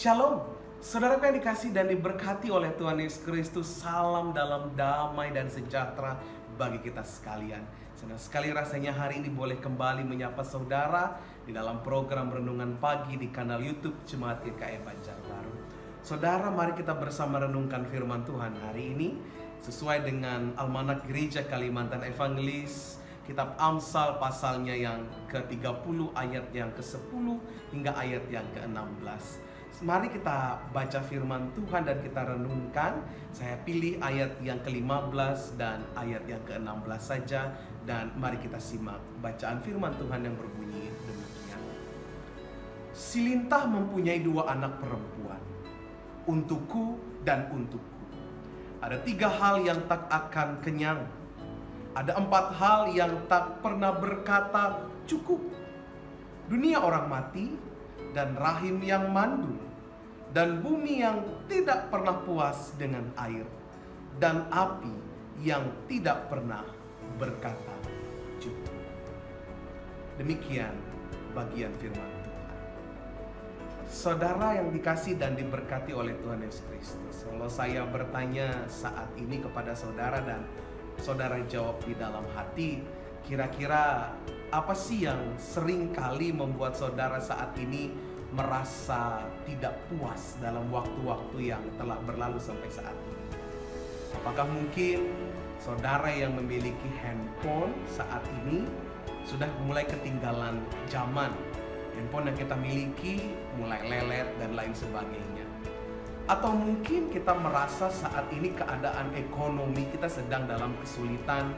Shalom, saudara yang dikasih dan diberkati oleh Tuhan Yesus Kristus. Salam dalam damai dan sejahtera bagi kita sekalian. Senang sekali rasanya hari ini boleh kembali menyapa saudara di dalam program Renungan Pagi di kanal YouTube Jemaat GKI Banjarbaru. Saudara, mari kita bersama renungkan firman Tuhan hari ini sesuai dengan Almanak Gereja Kalimantan Evangelis, Kitab Amsal pasalnya yang ke-30 ayat yang ke-10 hingga ayat yang ke-16. Mari kita baca firman Tuhan dan kita renungkan. Saya pilih ayat yang ke-15 dan ayat yang ke-16 saja. Dan mari kita simak bacaan firman Tuhan yang berbunyi demikian. Si lintah mempunyai 2 anak perempuan, untukku dan untukku. Ada 3 hal yang tak akan kenyang. Ada 4 hal yang tak pernah berkata cukup. Dunia orang mati dan rahim yang mandul, dan bumi yang tidak pernah puas dengan air, dan api yang tidak pernah berkata cukup. Demikian bagian firman Tuhan. Saudara yang dikasih dan diberkati oleh Tuhan Yesus Kristus, kalau saya bertanya saat ini kepada saudara dan saudara jawab di dalam hati, kira-kira apa sih yang sering kali membuat saudara saat ini merasa tidak puas dalam waktu-waktu yang telah berlalu sampai saat ini? Apakah mungkin saudara yang memiliki handphone saat ini sudah mulai ketinggalan zaman? Handphone yang kita miliki mulai lelet dan lain sebagainya. Atau mungkin kita merasa saat ini keadaan ekonomi kita sedang dalam kesulitan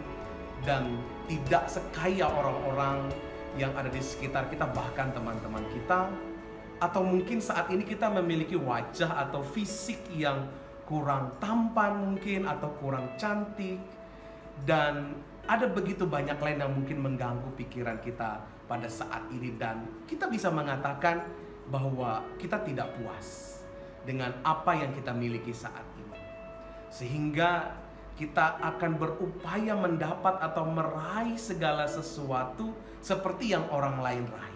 dan tidak sekaya orang-orang yang ada di sekitar kita, bahkan teman-teman kita. Atau mungkin saat ini kita memiliki wajah atau fisik yang kurang tampan mungkin, atau kurang cantik. Dan ada begitu banyak lain yang mungkin mengganggu pikiran kita pada saat ini. Dan kita bisa mengatakan bahwa kita tidak puas dengan apa yang kita miliki saat ini. Sehingga kita akan berupaya mendapat atau meraih segala sesuatu seperti yang orang lain raih.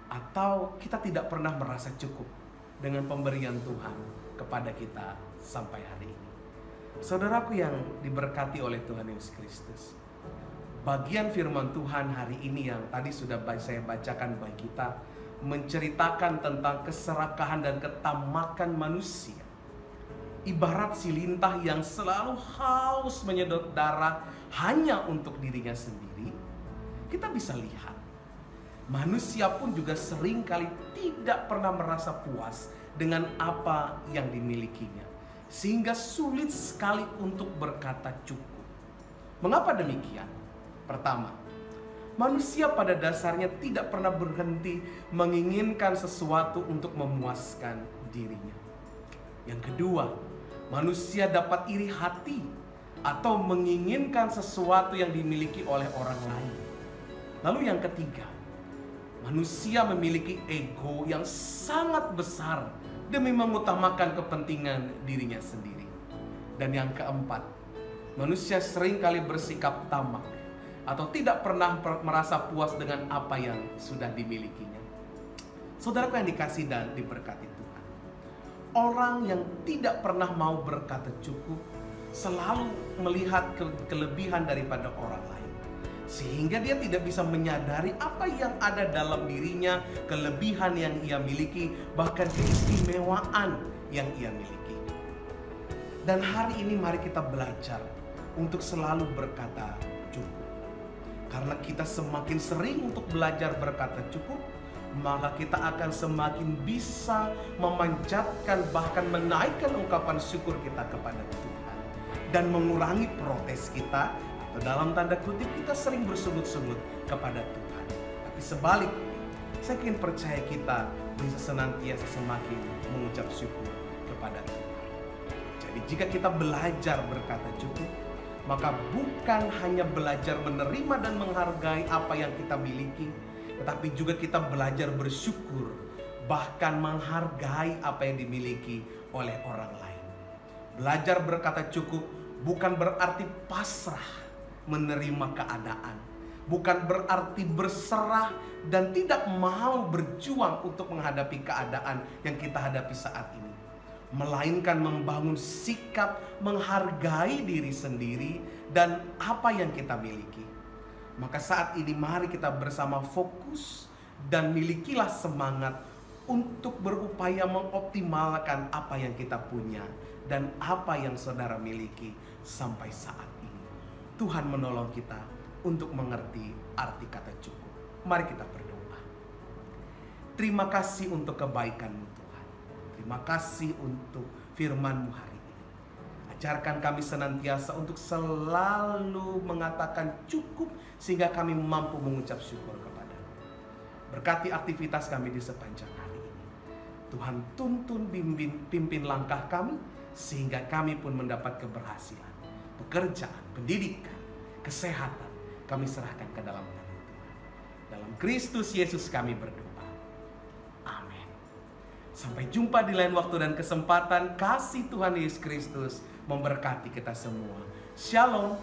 Atau kita tidak pernah merasa cukup dengan pemberian Tuhan kepada kita sampai hari ini. Saudaraku yang diberkati oleh Tuhan Yesus Kristus, bagian firman Tuhan hari ini yang tadi sudah saya bacakan bagi kita menceritakan tentang keserakahan dan ketamakan manusia. Ibarat si lintah yang selalu haus menyedot darah hanya untuk dirinya sendiri. Kita bisa lihat manusia pun juga seringkali tidak pernah merasa puas dengan apa yang dimilikinya, sehingga sulit sekali untuk berkata cukup. Mengapa demikian? Pertama, manusia pada dasarnya tidak pernah berhenti menginginkan sesuatu untuk memuaskan dirinya. Yang kedua, manusia dapat iri hati atau menginginkan sesuatu yang dimiliki oleh orang lain. Lalu yang ketiga, manusia memiliki ego yang sangat besar demi mengutamakan kepentingan dirinya sendiri. Dan yang keempat, manusia seringkali bersikap tamak atau tidak pernah merasa puas dengan apa yang sudah dimilikinya. Saudaraku yang dikasih dan diberkati Tuhan, orang yang tidak pernah mau berkata cukup selalu melihat kelebihan daripada orang lain, sehingga dia tidak bisa menyadari apa yang ada dalam dirinya, kelebihan yang ia miliki, bahkan keistimewaan yang ia miliki. Dan hari ini mari kita belajar untuk selalu berkata cukup. Karena kita semakin sering untuk belajar berkata cukup, maka kita akan semakin bisa memanjatkan bahkan menaikkan ungkapan syukur kita kepada Tuhan, dan mengurangi protes kita. Dalam tanda kutip kita sering bersungut-sungut kepada Tuhan. Tapi sebaliknya, saya ingin percaya kita bisa senantiasa semakin mengucap syukur kepada Tuhan. Jadi jika kita belajar berkata cukup, maka bukan hanya belajar menerima dan menghargai apa yang kita miliki, tetapi juga kita belajar bersyukur, bahkan menghargai apa yang dimiliki oleh orang lain. Belajar berkata cukup bukan berarti pasrah menerima keadaan, bukan berarti berserah dan tidak mau berjuang untuk menghadapi keadaan yang kita hadapi saat ini, melainkan membangun sikap menghargai diri sendiri dan apa yang kita miliki. Maka saat ini mari kita bersama fokus dan milikilah semangat untuk berupaya mengoptimalkan apa yang kita punya dan apa yang saudara miliki sampai saat ini. Tuhan menolong kita untuk mengerti arti kata cukup. Mari kita berdoa. Terima kasih untuk kebaikan-Mu Tuhan. Terima kasih untuk firman-Mu hari ini. Ajarkan kami senantiasa untuk selalu mengatakan cukup sehingga kami mampu mengucap syukur kepada-Mu. Berkati aktivitas kami di sepanjang hari ini. Tuhan tuntun pimpin langkah kami sehingga kami pun mendapat keberhasilan. Pekerjaan, pendidikan, kesehatan kami serahkan ke dalam tangan Tuhan. Dalam Kristus Yesus kami berdoa. Amin. Sampai jumpa di lain waktu dan kesempatan. Kasih Tuhan Yesus Kristus memberkati kita semua. Shalom.